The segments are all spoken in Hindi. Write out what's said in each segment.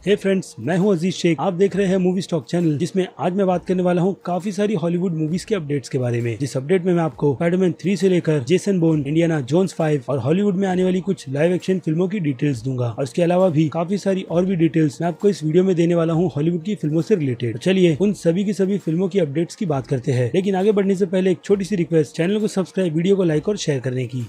हे फ्रेंड्स, मैं हूं अजीज शेख। आप देख रहे हैं मूवी स्टॉक चैनल, जिसमें आज मैं बात करने वाला हूं काफी सारी हॉलीवुड मूवीज के अपडेट्स के बारे में। जिस अपडेट में मैं आपको स्पाइडरमैन 3 से लेकर जेसन बोर्न, इंडियाना जोन्स 5 और हॉलीवुड में आने वाली कुछ लाइव एक्शन फिल्मों की डिटेल्स दूंगा। और इसके अलावा भी काफी सारी और भी डिटेल्स मैं आपको इस वीडियो में देने वाला हूँ हॉलीवुड की फिल्मों से रिलेटेड। तो चलिए उन सभी की सभी फिल्मों की अपडेट्स की बात करते हैं। लेकिन आगे बढ़ने से पहले एक छोटी सी रिक्वेस्ट, चैनल को सब्सक्राइब, वीडियो को लाइक और शेयर करने की।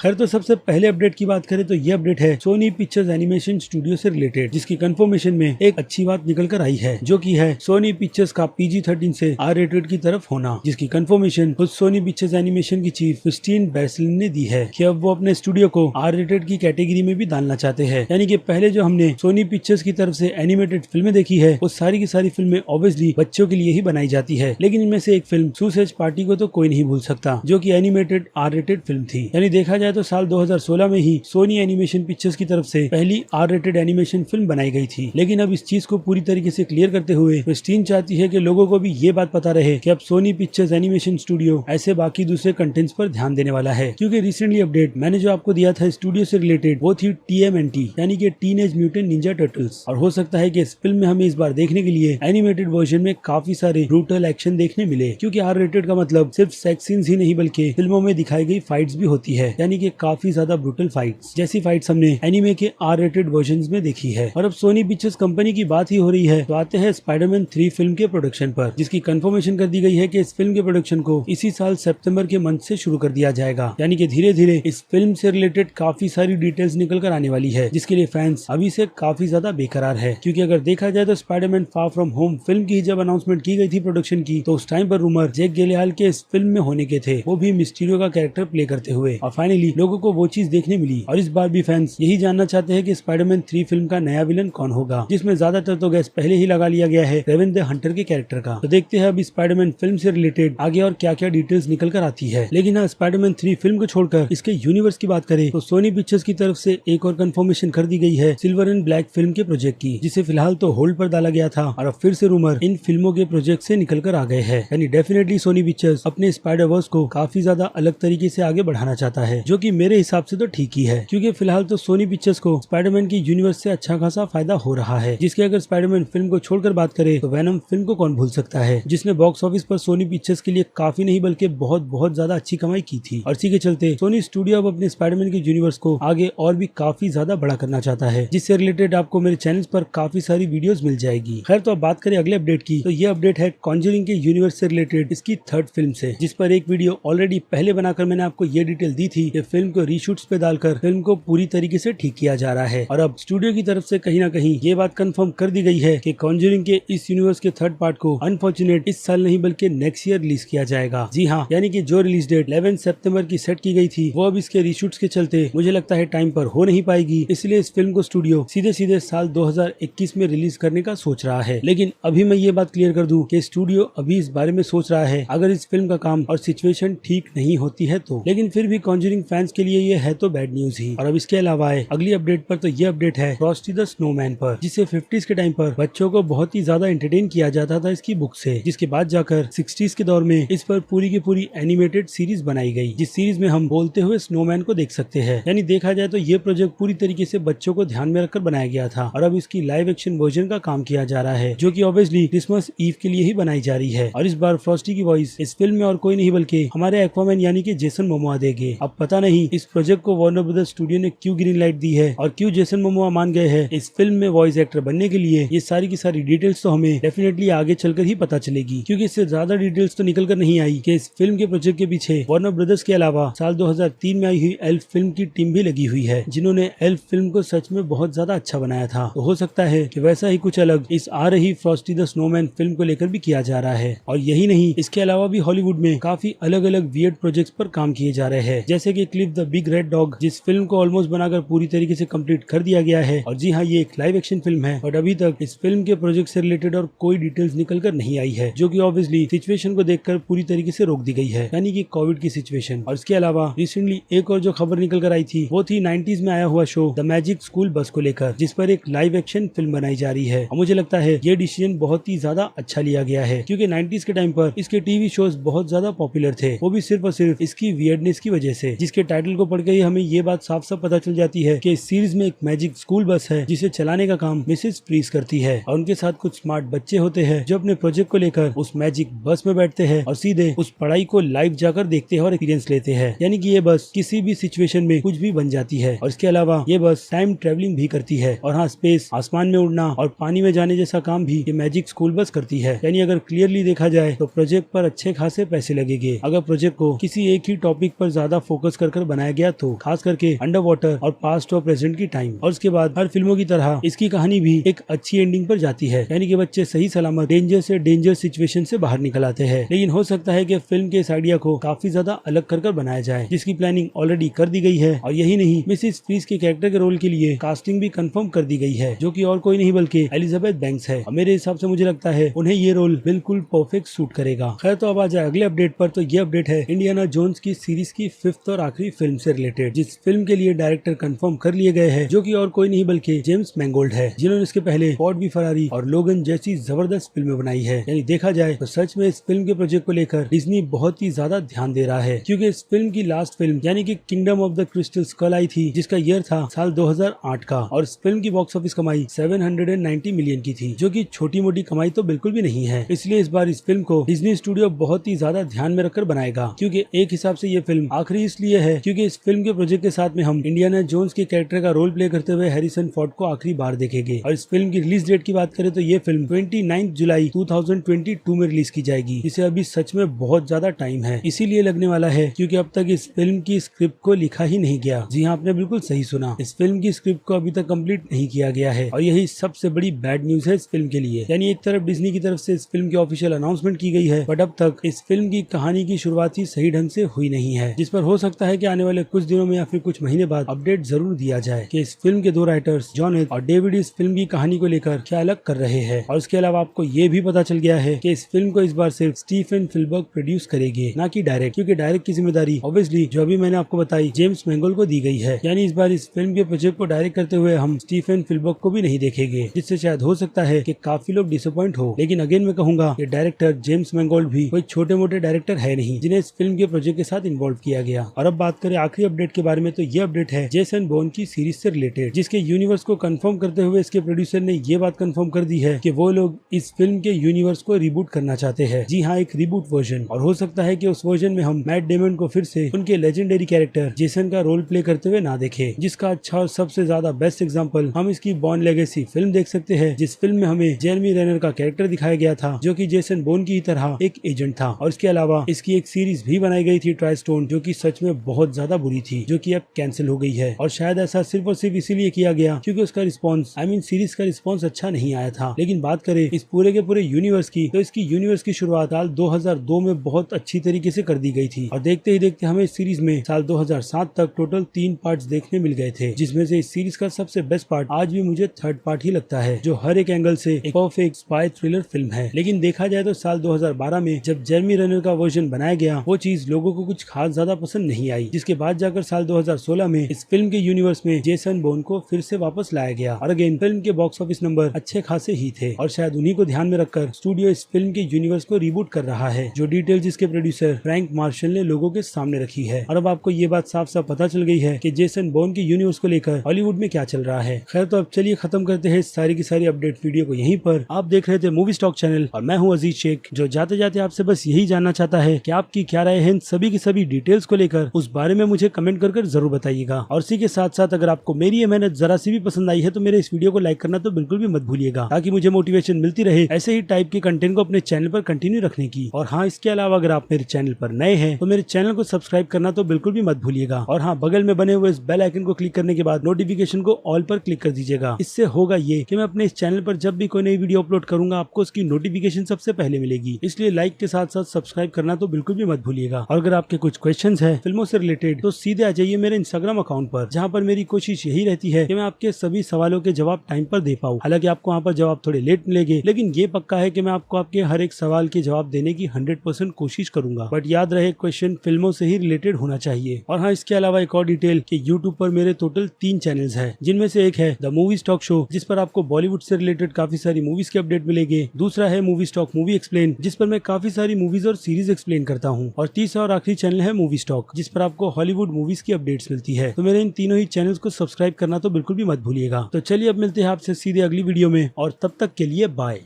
खैर, तो सबसे पहले अपडेट की बात करें तो ये अपडेट है सोनी पिक्चर्स एनिमेशन स्टूडियो से रिलेटेड, जिसकी कंफर्मेशन में एक अच्छी बात निकल कर आई है, जो कि है सोनी पिक्चर्स का PG-13 से R-rated की तरफ होना। जिसकी कंफर्मेशन खुद सोनी पिक्चर्स एनिमेशन की चीफ क्रिस्टीन बैरसलिन ने दी है कि अब वो अपने स्टूडियो को R-rated की कैटेगरी में भी डालना चाहते हैं। यानी कि पहले जो हमने सोनी पिक्चर्स की तरफ से एनिमेटेड फिल्में देखी है, वो सारी की सारी फिल्में ऑब्वियसली बच्चों के लिए ही बनाई जाती है, लेकिन इनमें से एक फिल्म सुसाइड पार्टी को तो कोई नहीं भूल सकता, जो कि एनिमेटेड R-rated फिल्म थी। यानी देखा जाए तो साल 2016 में ही सोनी एनिमेशन पिक्चर्स की तरफ से पहली R-rated एनिमेशन फिल्म बनाई गई थी। लेकिन अब इस चीज को पूरी तरीके से क्लियर करते हुए क्रिस्टीन चाहती है कि लोगों को भी ये बात पता रहे कि अब सोनी पिक्चर्स एनिमेशन स्टूडियो ऐसे बाकी दूसरे कंटेंट्स पर ध्यान देने वाला है। क्योंकि रिसेंटली अपडेट मैंने जो आपको दिया था स्टूडियो से रिलेटेड, वो थी TMNT यानी कि टीनेज म्यूटेंट निंजा टर्टल्स। और हो सकता है कि इस फिल्म में हमें इस बार देखने के लिए एनिमेटेड वर्जन में काफी सारे ब्रूटल एक्शन देखने मिले। क्योंकि R-rated का मतलब सिर्फ सेक्स सीन्स ही नहीं, बल्कि फिल्मों में दिखाई गई फाइट्स भी होती है, यानी कि काफी ज्यादा ब्रूटल फाइट्स। जैसी फाइट्स हमने एनिमे के R-rated वर्जन्स में देखी है। और अब सोनी पिक्चर्स कंपनी की बात ही हो रही है, तो आते हैं स्पाइडरमैन 3 फिल्म के प्रोडक्शन पर, जिसकी कंफर्मेशन कर दी गई है कि इस फिल्म के प्रोडक्शन को इसी साल सितंबर के मंथ से शुरू कर दिया जाएगा। यानी कि धीरे धीरे इस फिल्म से रिलेटेड काफी सारी डिटेल्स निकल कर आने वाली है, जिसके लिए फैंस अभी से काफी ज्यादा बेकरार है। क्योंकि अगर देखा जाए तो Spiderman far from home film की जब अनाउंसमेंट की गई थी प्रोडक्शन की, तो उस टाइम पर रूमर जेक गिलेनहॉल के इस फिल्म में होने के थे, वो भी मिस्टीरियो का कैरेक्टर प्ले करते हुए। और फाइनली लोगों को वो चीज देखने मिली। और इस बार भी फैंस यही जानना चाहते हैं कि स्पाइडरमैन 3 फिल्म का नया विलन कौन होगा, जिसमें ज्यादातर तो गैस पहले ही लगा लिया गया है रेवन द हंटर के कैरेक्टर का। तो देखते हैं अब स्पाइडरमैन फिल्म से रिलेटेड आगे और क्या क्या डिटेल्स निकल कर आती है। लेकिन हाँ, स्पाइडरमैन 3 फिल्म को छोड़कर इसके यूनिवर्स की बात करें तो सोनी पिक्चर्स की तरफ से एक और कंफर्मेशन कर दी गई है सिल्वर एंड ब्लैक फिल्म के प्रोजेक्ट की, जिसे फिलहाल तो होल्ड पर डाला गया था और अब फिर से रूमर इन फिल्मों के प्रोजेक्ट से निकल कर आ गए हैं। यानी डेफिनेटली सोनी पिक्चर्स अपने स्पाइडर वर्स को काफी ज्यादा अलग तरीके से आगे बढ़ाना चाहता है, जो कि मेरे हिसाब से तो ठीक ही है। क्योंकि फिलहाल तो सोनी पिक्चर्स को स्पाइडरमैन की यूनिवर्स से अच्छा खासा फायदा हो रहा है। जिसके अगर स्पाइडरमैन फिल्म को छोड़कर बात करें तो वेनम फिल्म को कौन भूल सकता है, जिसने बॉक्स ऑफिस पर सोनी पिक्चर्स के लिए काफी नहीं बल्कि बहुत ज्यादा अच्छी कमाई की थी। और इसी के चलते सोनी स्टूडियो अब अपने स्पाइडरमैन की यूनिवर्स को आगे और भी काफी ज्यादा बड़ा करना चाहता है, जिससे रिलेटेड आपको मेरे चैनल पर काफी सारी वीडियोस मिल जाएगी। खैर, तो अब बात करें अगले अपडेट की, तो ये अपडेट है कॉन्जरिंग के यूनिवर्स से रिलेटेड इसकी 3rd फिल्म से, जिस पर एक वीडियो ऑलरेडी पहले बनाकर मैंने आपको ये डिटेल दी थी कि फिल्म को रीशूट्स पे डालकर फिल्म को पूरी तरीके से ठीक किया जा रहा है। और अब स्टूडियो की तरफ से कहीं ना कहीं ये बात कंफर्म कर दी गई है कि कॉन्जरिंग के इस यूनिवर्स के 3rd पार्ट को अनफॉर्चुनेट इस साल नहीं बल्कि नेक्स्ट ईयर रिलीज किया जाएगा। जी हाँ, यानी कि जो रिलीज डेट 11 सितंबर की सेट की गई थी, वो अब इसके रीशूट्स के चलते मुझे लगता है टाइम पर हो नहीं पाएगी। इसलिए इस फिल्म को स्टूडियो सीधे साल 2021 में रिलीज करने का सोच रहा है। लेकिन अभी मैं ये बात क्लियर कर दूं कि स्टूडियो अभी इस बारे में सोच रहा है, अगर इस फिल्म का काम और सिचुएशन ठीक नहीं होती है तो। लेकिन फिर भी कॉन्जरिंग फैंस के लिए ये है तो बैड न्यूज ही। और अब इसके अलावा अगली अपडेट पर, तो ये अपडेट है फ्रॉस्टी द स्नोमैन पर, जिसे 50s के टाइम पर बच्चों को बहुत ही ज्यादा एंटरटेन किया जाता था इसकी बुक से, जिसके बाद जाकर 60s के दौर में इस पर पूरी की पूरी एनिमेटेड सीरीज बनाई गई, जिस सीरीज में हम बोलते हुए स्नोमैन को देख सकते हैं। यानी देखा जाए तो ये प्रोजेक्ट पूरी तरीके से बच्चों को ध्यान में रखकर बनाया गया था। और अब इसकी लाइव एक्शन वर्जन का काम किया जा रहा है, जो कि ऑब्वियसली क्रिसमस ईव के लिए ही बनाई जा रही है। और इस बार फ्रॉस्टी की वॉइस इस फिल्म में और कोई नहीं बल्कि हमारे एक्वामैन यानी कि जेसन मोमोआ देंगे। अब पता नहीं इस प्रोजेक्ट को वार्नर ब्रदर्स स्टूडियो ने क्यों ग्रीन लाइट दी है और क्यों जेसन मोमोआ मान गए हैं इस फिल्म में वॉइस एक्टर बनने के लिए। ये सारी की सारी डिटेल्स तो हमें डेफिनेटली आगे चलकर ही पता चलेगी, क्योंकि इससे ज्यादा डिटेल्स तो निकल कर नहीं आई कि इस फिल्म के प्रोजेक्ट के पीछे वार्नर ब्रदर्स के अलावा साल 2003 में आई हुई एल्फ फिल्म की टीम भी लगी हुई है, जिन्होंने एल्फ फिल्म को सच में बहुत ज्यादा अच्छा बनाया था। तो हो सकता है कि वैसा ही कुछ अलग इस आ रही फ्रॉस्टी द स्नोमैन फिल्म को लेकर भी किया जा रहा है। और यही नहीं, इसके अलावा भी हॉलीवुड में काफी अलग अलग वियर्ड प्रोजेक्ट्स पर काम किए जा रहे हैं, जैसे कि Cliff the big red dog, जिस फिल्म को ऑलमोस्ट बनाकर पूरी तरीके से कंप्लीट कर दिया गया है। और जी हाँ, ये एक लाइव एक्शन फिल्म है, बट अभी तक इस फिल्म के प्रोजेक्ट से रिलेटेड और कोई डिटेल्स निकल कर नहीं आई है, जो कि ऑब्वियसली सिचुएशन को देखकर पूरी तरीके से रोक दी गई है, यानी कि कोविड की सिचुएशन। और इसके अलावा रिसेंटली एक और जो खबर निकल कर आई थी, वो थी 90s में आया हुआ show the magic school bus को लेकर, जिस पर एक लाइव एक्शन फिल्म बनाई जा रही है। और मुझे लगता है ये डिसीजन बहुत ही ज्यादा अच्छा लिया गया है, क्योंकि 90s के टाइम पर इसके टीवी शोज बहुत ज्यादा पॉपुलर थे, वो भी सिर्फ और सिर्फ इसकी वियर्डनेस की वजह से, जिसके टाइटल को पढ़कर ही हमें ये बात साफ साफ पता चल जाती है कि इस सीरीज में एक मैजिक स्कूल बस है जिसे चलाने का काम मिसेस फ्रीज करती है और उनके साथ कुछ स्मार्ट बच्चे होते हैं जो अपने प्रोजेक्ट को लेकर उस मैजिक बस में बैठते हैं और सीधे उस पढ़ाई को लाइव जाकर देखते हैं और एक्सपीरियंस लेते हैं। यानी कि ये बस किसी भी सिचुएशन में कुछ भी बन जाती है और इसके अलावा ये बस टाइम ट्रेवलिंग भी करती है और हाँ, स्पेस, आसमान में उड़ना और पानी में जाने जैसा काम भी ये मैजिक स्कूल बस करती है। यानी अगर क्लियरली देखा जाए तो प्रोजेक्ट पर अच्छे खासे पैसे लगेंगे। अगर प्रोजेक्ट को किसी एक ही टॉपिक पर ज्यादा फोकस कर बनाया गया तो खास करके अंडर वाटर और पास्ट और प्रेजेंट की टाइम। और उसके बाद हर फिल्मों की तरह इसकी कहानी भी एक अच्छी एंडिंग पर जाती है, यानी कि बच्चे सही सलामत डेंजर से डेंजर सिचुएशन से बाहर निकल आते हैं। लेकिन हो सकता है कि फिल्म के इस आइडिया को काफी ज्यादा अलग कर बनाया जाए, जिसकी प्लानिंग ऑलरेडी कर दी गई है। और यही नहीं, मिसेस फ्रीज के कैरेक्टर के रोल के लिए कास्टिंग भी कंफर्म कर दी गई है, जो कि और कोई नहीं बल्कि एलिजाबेथ बैंक्स है। और मेरे हिसाब से मुझे लगता है उन्हें ये रोल बिल्कुल परफेक्ट सूट करेगा। खैर, तो अब आ जाए अगले अपडेट पर। तो ये अपडेट है इंडियाना जोन्स की सीरीज की 5th और आखिरी फिल्म से रिलेटेड, जिस फिल्म के लिए डायरेक्टर कंफर्म कर लिए गए हैं, जो कि और कोई नहीं बल्कि जेम्स मैंगोल्ड है, जिन्होंने इसके पहले फोर्ड वी फरारी और लोगन जैसी जबरदस्त फिल्में बनाई है। यानी देखा जाए तो सच में इस फिल्म के प्रोजेक्ट को लेकर डिज्नी बहुत ही ज्यादा ध्यान दे रहा है, क्योंकि इस फिल्म की लास्ट फिल्म यानी कि kingdom of the crystal skull आई थी, जिसका ईयर था साल 2008 का, और इस फिल्म की बॉक्स ऑफिस कमाई 790 मिलियन की थी, जो कि छोटी मोटी कमाई तो बिल्कुल भी नहीं है। इसलिए इस बार इस फिल्म को डिज्नी स्टूडियो बहुत ही ज्यादा ध्यान में रखकर बनाएगा, क्योंकि एक हिसाब से ये फिल्म आखिरी इसलिए है क्योंकि इस फिल्म के प्रोजेक्ट के साथ में हम इंडियाना जोन्स के कैरेक्टर का रोल प्ले करते हुए हैरिसन फोर्ड को आखिरी बार देखेंगे। और इस फिल्म की रिलीज डेट की बात करें तो ये फिल्म 29 जुलाई 2022 में रिलीज की जाएगी। इसे अभी सच में बहुत ज्यादा टाइम है, इसीलिए लगने वाला है क्योंकि अब तक इस फिल्म की स्क्रिप्ट को लिखा ही नहीं गया। जी हाँ, आपने बिल्कुल सही सुना, इस फिल्म की स्क्रिप्ट को अभी तक कंप्लीट नहीं किया गया है, और यही सबसे बड़ी बैड न्यूज है इस फिल्म के लिए। यानी एक तरफ डिज्नी की तरफ से इस फिल्म की ऑफिशियल अनाउंसमेंट की गई है, बट अब तक इस फिल्म की कहानी की शुरुआत ही सही ढंग से हुई नहीं है, जिस पर हो सकता है कि आने वाले कुछ दिनों में या फिर कुछ महीने बाद अपडेट जरूर दिया जाए कि इस फिल्म के दो राइटर्स जॉन और डेविड इस फिल्म की कहानी को लेकर क्या अलग कर रहे हैं। और इसके अलावा आपको ये भी पता चल गया है कि इस फिल्म को इस बार सिर्फ स्टीफन स्पीलबर्ग प्रोड्यूस करेंगे, ना कि डायरेक्ट, क्योंकि डायरेक्ट की जिम्मेदारी ऑब्वियसली जो अभी मैंने आपको बताई जेम्स मैंगोल्ड को दी गई है। यानी इस बार इस फिल्म के प्रोजेक्ट को डायरेक्ट करते हुए हम स्टीफन स्पीलबर्ग को भी नहीं देखेंगे, जिससे शायद हो सकता है कि काफी लोग डिसअपॉइंट हो। लेकिन अगेन मैं कहूंगा कि डायरेक्टर जेम्स मैंगोल्ड भी कोई छोटे मोटे डायरेक्टर है नहीं, जिन्हें इस फिल्म के प्रोजेक्ट के साथ इन्वॉल्व किया गया। और अब बात करें आखिरी अपडेट के बारे में, तो ये अपडेट है जेसन बोर्न की सीरीज से रिलेटेड, जिसके यूनिवर्स को कंफर्म करते हुए इसके प्रोड्यूसर ने ये बात कंफर्म कर दी है कि वो लोग इस फिल्म के यूनिवर्स को रिबूट करना चाहते हैं। जी हाँ, एक रिबूट वर्जन, और हो सकता है कि उस वर्जन में हम मैट डेमन को फिर से उनके लेजेंडरी कैरेक्टर जेसन का रोल प्ले करते हुए ना देखें, जिसका अच्छा और सबसे ज्यादा बेस्ट एग्जांपल हम इसकी बॉर्न लेगेसी फिल्म देख सकते हैं, जिस फिल्म में हमें जेरेमी रेनर का कैरेक्टर दिखाया गया था, जो कि जेसन बोर्न की तरह एक एजेंट था। और इसके अलावा इसकी एक सीरीज भी बनाई गई थी ट्राइस्टोन, जो कि सच में बहुत ज्यादा बुरी थी, जो कि अब कैंसिल हो गई है। और शायद ऐसा सिर्फ और सिर्फ इसीलिए किया गया क्योंकि उसका रिस्पॉन्स सीरीज का रिस्पॉन्स अच्छा नहीं आया था। लेकिन बात करें इस पूरे के पूरे यूनिवर्स की, तो इसकी यूनिवर्स की शुरुआत साल 2002 में बहुत अच्छी तरीके से कर दी गई थी, और देखते ही देखते हमें इस सीरीज में साल 2007 तक टोटल 3 पार्ट्स देखने मिल गए थे, जिसमें से इस सीरीज का सबसे बेस्ट पार्ट आज भी मुझे 3rd पार्ट ही लगता है, जो हर एक एंगल से एक परफेक्ट स्पाई थ्रिलर फिल्म है। लेकिन देखा जाए तो साल 2012 में जब जेरेमी रेनर का वर्जन बनाया गया, वो चीज लोगों को कुछ खास ज्यादा पसंद नहीं आई, जिसके बाद जाकर साल 2016 में इस फिल्म के यूनिवर्स में जेसन बोर्न को फिर से वापस लाया गया। और अगेन फिल्म के बॉक्स ऑफिस नंबर अच्छे खासे ही थे, और शायद उन्हीं को ध्यान में रखकर स्टूडियो इस फिल्म के यूनिवर्स को रिबूट कर रहा है, जो डिटेल जिसके प्रोड्यूसर फ्रैंक मार्शल ने लोगों के सामने रखी है। और अब आपको ये बात साफ साफ पता चल गई है कि जेसन बोर्न के यूनिवर्स को लेकर हॉलीवुड में क्या चल रहा है। खैर, तो अब चलिए खत्म करते हैं सारी की सारी अपडेट वीडियो को यहीं पर। आप देख रहे थे मूवी स्टॉक चैनल, और मैं हूं अजीज शेख, जो जाते जाते आपसे बस यही जानना चाहता है कि आपकी क्या राय है इन सभी की सभी डिटेल्स को लेकर, उस बारे में मुझे कमेंट कर जरूर बताइएगा। और इसी के साथ साथ अगर आपको मेरी ये मेहनत जरा सी भी पसंद आई है तो मेरे इस वीडियो को लाइक करना तो बिल्कुल भी मत भूलिएगा, ताकि मुझे मोटिवेशन मिलती रहे ऐसे ही टाइप के कंटेंट को अपने चैनल पर कंटिन्यू रखने की। और हाँ, इसके अलावा अगर आप मेरे चैनल पर नए हैं तो मेरे चैनल को सब्सक्राइब करना तो बिल्कुल भी मत भूलिएगा। और हाँ, बगल में बने हुए इस बेल आइकन को क्लिक करने के बाद नोटिफिकेशन को ऑल पर क्लिक कर दीजिएगा। इससे होगा ये कि मैं अपने इस चैनल पर जब भी कोई नई वीडियो अपलोड करूंगा, आपको उसकी नोटिफिकेशन सबसे पहले मिलेगी। इसलिए लाइक के साथ साथ सब्सक्राइब करना तो बिल्कुल भी मत भूलिएगा। और अगर आपके कुछ क्वेश्चंस हैं फिल्मों से रिलेटेड, तो सीधे आ जाइए मेरे इंस्टाग्राम अकाउंट पर, जहाँ पर मेरी कोशिश यही रहती है कि मैं आपके सभी सवालों के जवाब टाइम पर दे पाऊँ। हालांकि आपको वहाँ पर जवाब थोड़े लेट मिलेंगे, लेकिन ये पक्का है कि मैं आपको आपके हर एक सवाल के जवाब देने की 100% कोशिश करूंगा। बट याद रहे, क्वेश्चन फिल्मों से ही रिलेटेड होना चाहिए। और हाँ, इसके अलावा एक और डिटेल कि यूट्यूब पर मेरे टोटल 3 चैनल्स हैं, जिनमें से एक है द मूवी स्टॉक शो, जिस पर आपको बॉलीवुड से रिलेटेड काफी सारी मूवीज के अपडेट मिलेंगे। दूसरा है मूवी स्टॉक मूवी एक्सप्लेन, जिस पर मैं काफी सारी मूवीज और सीरीज एक्सप्लेन करता हूँ। और तीसरा और आखिरी चैनल है मूवी स्टॉक, जिस पर आपको हॉलीवुड मूवीज की अपडेट्स मिलती है। तो मेरे इन तीनों ही चैनल्स को सब्सक्राइब करना तो बिल्कुल भी मत भूलिएगा। तो चलिए अब मिलते हैं आपसे सीधे अगली वीडियो में, और तब तक के लिए बाय।